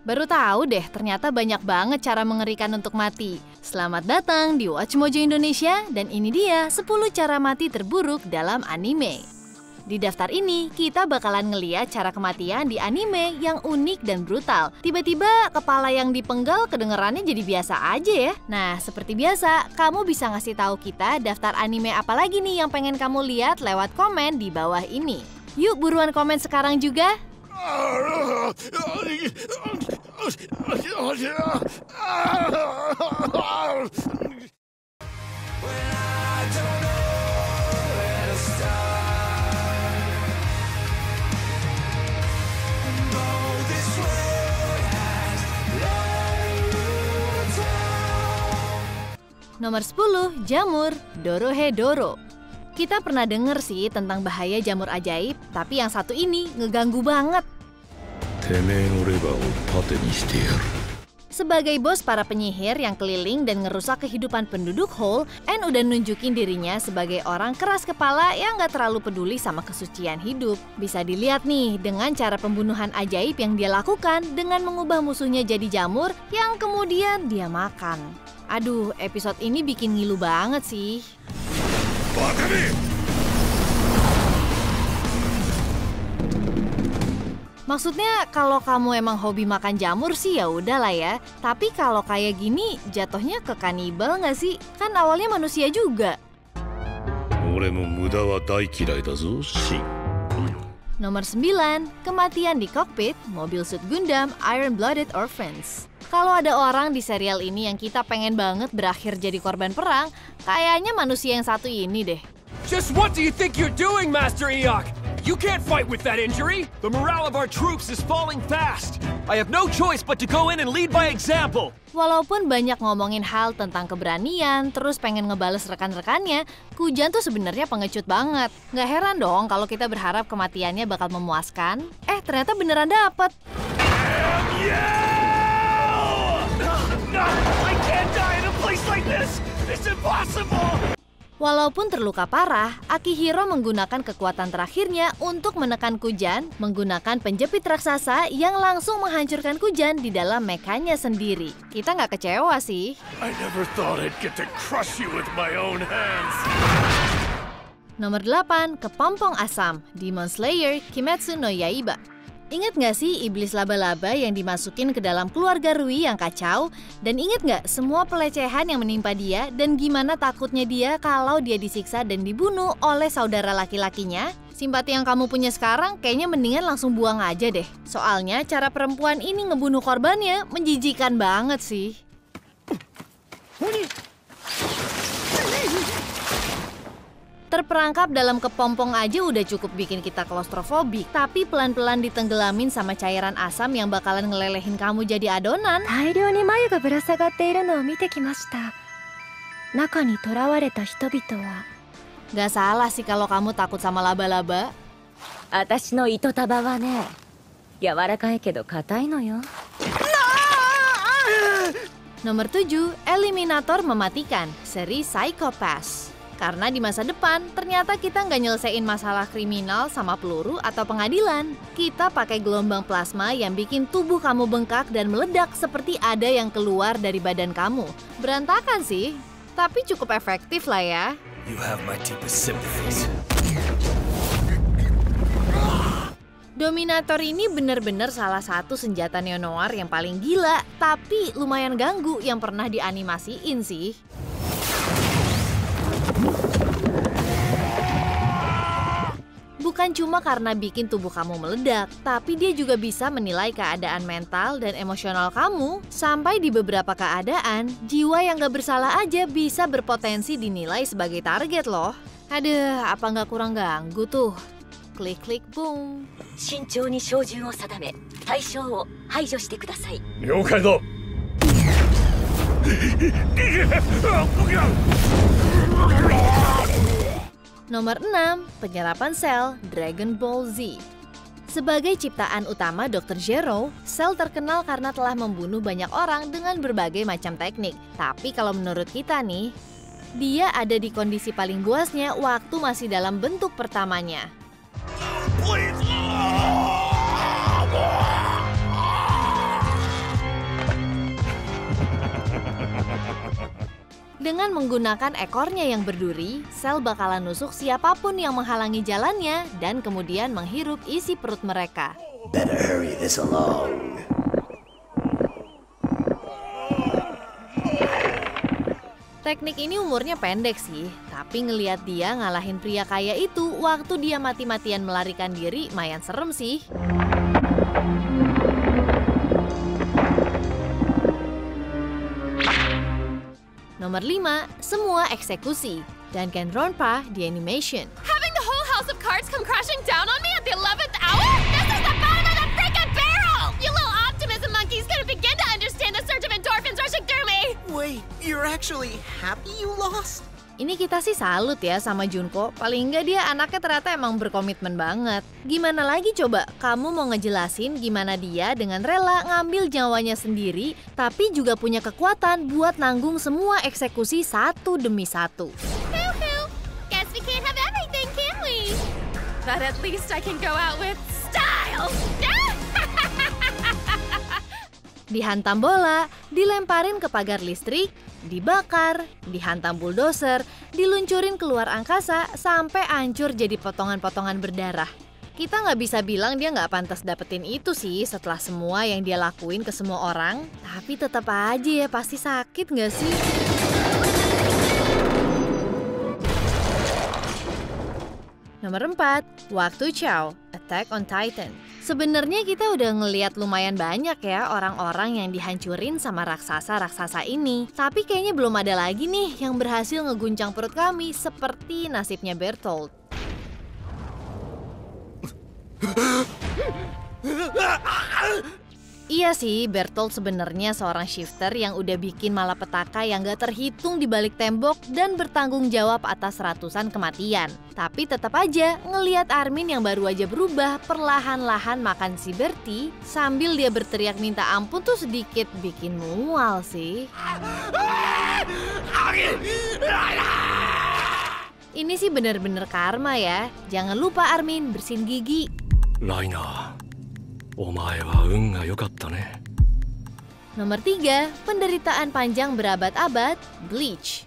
Baru tahu deh, ternyata banyak banget cara mengerikan untuk mati. Selamat datang di Watch Mojo Indonesia, dan ini dia 10 cara mati terburuk dalam anime. Di daftar ini, kita bakalan ngeliat cara kematian di anime yang unik dan brutal. Tiba-tiba kepala yang dipenggal kedengerannya jadi biasa aja ya. Nah, seperti biasa, kamu bisa ngasih tahu kita daftar anime apa lagi nih yang pengen kamu lihat lewat komen di bawah ini. Yuk buruan komen sekarang juga. Nomor 10, jamur Dorohedoro. Kita pernah denger sih tentang bahaya jamur ajaib, tapi yang satu ini ngeganggu banget. Sebagai bos para penyihir yang keliling dan ngerusak kehidupan penduduk Hole, N udah nunjukin dirinya sebagai orang keras kepala yang gak terlalu peduli sama kesucian hidup. Bisa dilihat nih dengan cara pembunuhan ajaib yang dia lakukan dengan mengubah musuhnya jadi jamur yang kemudian dia makan. Aduh, episode ini bikin ngilu banget sih. Maksudnya kalau kamu emang hobi makan jamur sih ya udahlah ya. Tapi kalau kayak gini jatuhnya ke kanibal nggak sih? Kan awalnya manusia juga. Nomor 9, kematian di kokpit mobil suit Gundam Iron Blooded Orphans. Kalau ada orang di serial ini yang kita pengen banget berakhir jadi korban perang, kayaknya manusia yang satu ini deh. Just what do you think you're doing, Master Eok? You can't fight with that injury. The morale of our troops is falling fast. I have no choice but to go in and lead by example. Walaupun banyak ngomongin hal tentang keberanian, terus pengen ngebales rekan-rekannya, Kujan tuh sebenarnya pengecut banget. Nggak heran dong kalau kita berharap kematiannya bakal memuaskan. Ternyata beneran dapet. I can't die in a place like this. It's impossible. Walaupun terluka parah, Akihiro menggunakan kekuatan terakhirnya untuk menekan Kujan, menggunakan penjepit raksasa yang langsung menghancurkan Kujan di dalam mekanya sendiri. Kita nggak kecewa sih. I never thought I'd get to crush you with my own hands. Nomor 8, kepompong asam, Demon Slayer Kimetsu no Yaiba. Ingat nggak sih iblis laba-laba yang dimasukin ke dalam keluarga Rui yang kacau? Dan ingat nggak semua pelecehan yang menimpa dia dan gimana takutnya dia kalau dia disiksa dan dibunuh oleh saudara laki-lakinya? Simpati yang kamu punya sekarang kayaknya mendingan langsung buang aja deh. Soalnya cara perempuan ini ngebunuh korbannya menjijikan banget sih. Terperangkap dalam kepompong aja udah cukup bikin kita klaustrofobik, tapi pelan-pelan ditenggelamin sama cairan asam yang bakalan ngelelehin kamu jadi adonan. Gak salah sih kalau kamu takut sama laba-laba. Nomor 7, eliminator mematikan, seri Psycho Pass. Karena di masa depan, ternyata kita nggak nyelesain masalah kriminal sama peluru atau pengadilan. Kita pakai gelombang plasma yang bikin tubuh kamu bengkak dan meledak seperti ada yang keluar dari badan kamu. Berantakan sih, tapi cukup efektif lah ya. You have my deepest sympathies. Dominator ini bener-bener salah satu senjata neo-noir yang paling gila, tapi lumayan ganggu yang pernah dianimasiin sih. Bukan cuma karena bikin tubuh kamu meledak, tapi dia juga bisa menilai keadaan mental dan emosional kamu. Sampai di beberapa keadaan, jiwa yang gak bersalah aja bisa berpotensi dinilai sebagai target loh. Aduh, apa nggak kurang ganggu tuh? Klik-klik, boom. 慎重に照準を定め、対象を排除してください。了解だ。Nomor 6, penyerapan sel Dragon Ball Z. Sebagai ciptaan utama Dr. Gero, Cell terkenal karena telah membunuh banyak orang dengan berbagai macam teknik. Tapi kalau menurut kita nih, dia ada di kondisi paling buasnya waktu masih dalam bentuk pertamanya. Dengan menggunakan ekornya yang berduri, sel bakalan nusuk siapapun yang menghalangi jalannya dan kemudian menghirup isi perut mereka. Better hurry this along. Teknik ini umurnya pendek sih, tapi ngelihat dia ngalahin pria kaya itu waktu dia mati-matian melarikan diri, mayan serem sih. Nomor 5, semua eksekusi. Danganronpa The Animation. Having the whole house of cards come crashing down on me at the 11th hour? This is the bottom of the freaking barrel! You little optimism monkeys couldn't begin to understand the surge of endorphins rushing through me! Wait, you're actually happy you lost? Ini kita sih salut ya sama Junko, paling enggak dia anaknya ternyata emang berkomitmen banget. Gimana lagi coba, kamu mau ngejelasin gimana dia dengan rela ngambil nyawanya sendiri, tapi juga punya kekuatan buat nanggung semua eksekusi satu demi satu. Hoo-hoo! Guess we can't have everything, can we? But at least I can go out with style! Dihantam bola, dilemparin ke pagar listrik, dibakar, dihantam bulldozer, diluncurin keluar angkasa sampai hancur jadi potongan-potongan berdarah. Kita nggak bisa bilang dia nggak pantas dapetin itu sih setelah semua yang dia lakuin ke semua orang. Tapi tetap aja ya pasti sakit nggak sih? Nomor 4, Waktu Chow, Attack on Titan. Sebenarnya kita udah ngeliat lumayan banyak ya orang-orang yang dihancurin sama raksasa-raksasa ini. Tapi kayaknya belum ada lagi nih yang berhasil ngeguncang perut kami seperti nasibnya Bertolt. Iya sih, Bertolt sebenarnya seorang shifter yang udah bikin malapetaka yang gak terhitung di balik tembok dan bertanggung jawab atas ratusan kematian. Tapi tetap aja, ngelihat Armin yang baru aja berubah perlahan-lahan makan si Bertie sambil dia berteriak minta ampun tuh sedikit bikin mual sih. Ini sih bener-bener karma ya. Jangan lupa Armin bersihin gigi. Raina. Nomor 3, penderitaan panjang berabad-abad, Bleach.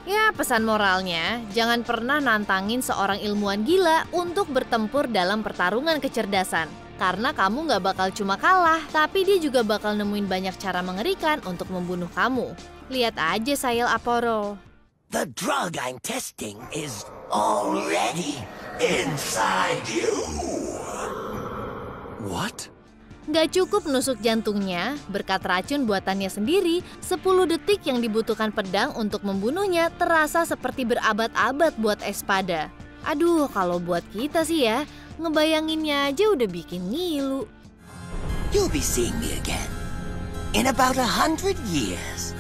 Ya, pesan moralnya, jangan pernah nantangin seorang ilmuwan gila untuk bertempur dalam pertarungan kecerdasan. Karena kamu nggak bakal cuma kalah, tapi dia juga bakal nemuin banyak cara mengerikan untuk membunuh kamu. Lihat aja Sayel Aporo. The drug I'm testing is already inside you. What? Nggak cukup nusuk jantungnya, berkat racun buatannya sendiri, 10 detik yang dibutuhkan pedang untuk membunuhnya terasa seperti berabad-abad buat Espada. Aduh, kalau buat kita sih ya, ngebayanginnya aja udah bikin ngilu. You'll be seeing me again in about 100 years.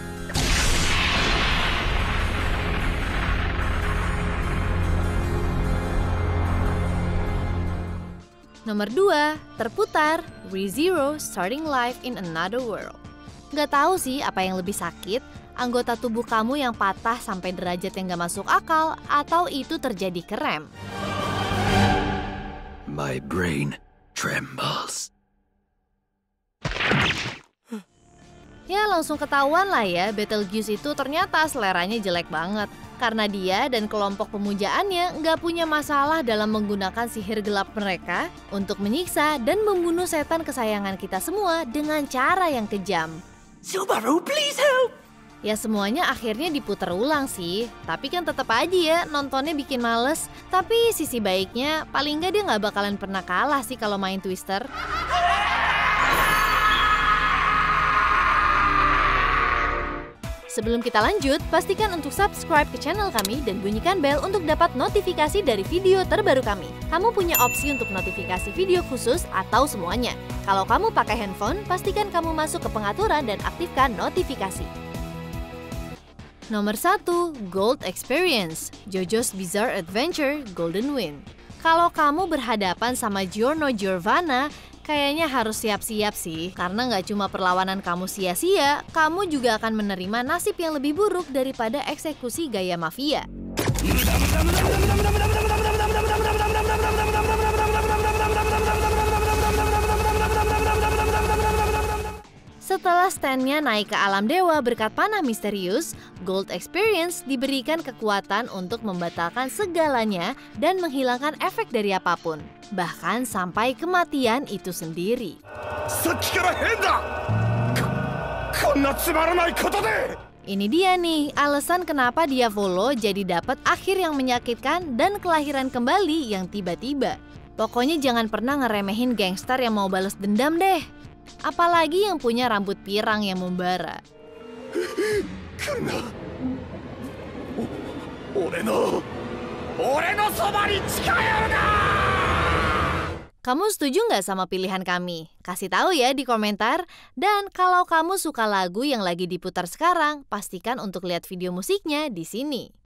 Nomor 2, terputar, ReZero Starting Life in Another World. Gak tahu sih apa yang lebih sakit, anggota tubuh kamu yang patah sampai derajat yang gak masuk akal, atau itu terjadi kerem. My brain trembles. Ya langsung ketahuan lah ya, Betelgeuse itu ternyata seleranya jelek banget. Karena dia dan kelompok pemujaannya nggak punya masalah dalam menggunakan sihir gelap mereka untuk menyiksa dan membunuh setan kesayangan kita semua dengan cara yang kejam. Subaru, please help! Ya semuanya akhirnya diputer ulang sih, tapi kan tetap aja ya nontonnya bikin males. Tapi sisi baiknya paling nggak dia nggak bakalan pernah kalah sih kalau main Twister. Sebelum kita lanjut, pastikan untuk subscribe ke channel kami dan bunyikan bel untuk dapat notifikasi dari video terbaru kami. Kamu punya opsi untuk notifikasi video khusus atau semuanya. Kalau kamu pakai handphone, pastikan kamu masuk ke pengaturan dan aktifkan notifikasi. Nomor 1, Gold Experience, JoJo's Bizarre Adventure Golden Wind. Kalau kamu berhadapan sama Giorno Giovanna, kayaknya harus siap-siap sih, karena nggak cuma perlawanan kamu sia-sia, kamu juga akan menerima nasib yang lebih buruk daripada eksekusi gaya mafia. Setelah Stan-nya naik ke alam dewa berkat panah misterius, Gold Experience diberikan kekuatan untuk membatalkan segalanya dan menghilangkan efek dari apapun, bahkan sampai kematian itu sendiri. Ini dia nih alasan kenapa Diavolo jadi dapat akhir yang menyakitkan dan kelahiran kembali yang tiba-tiba. Pokoknya jangan pernah ngeremehin gangster yang mau balas dendam deh. Apalagi yang punya rambut pirang yang membara. Kamu setuju nggak sama pilihan kami? Kasih tahu ya di komentar. Dan kalau kamu suka lagu yang lagi diputar sekarang, pastikan untuk lihat video musiknya di sini.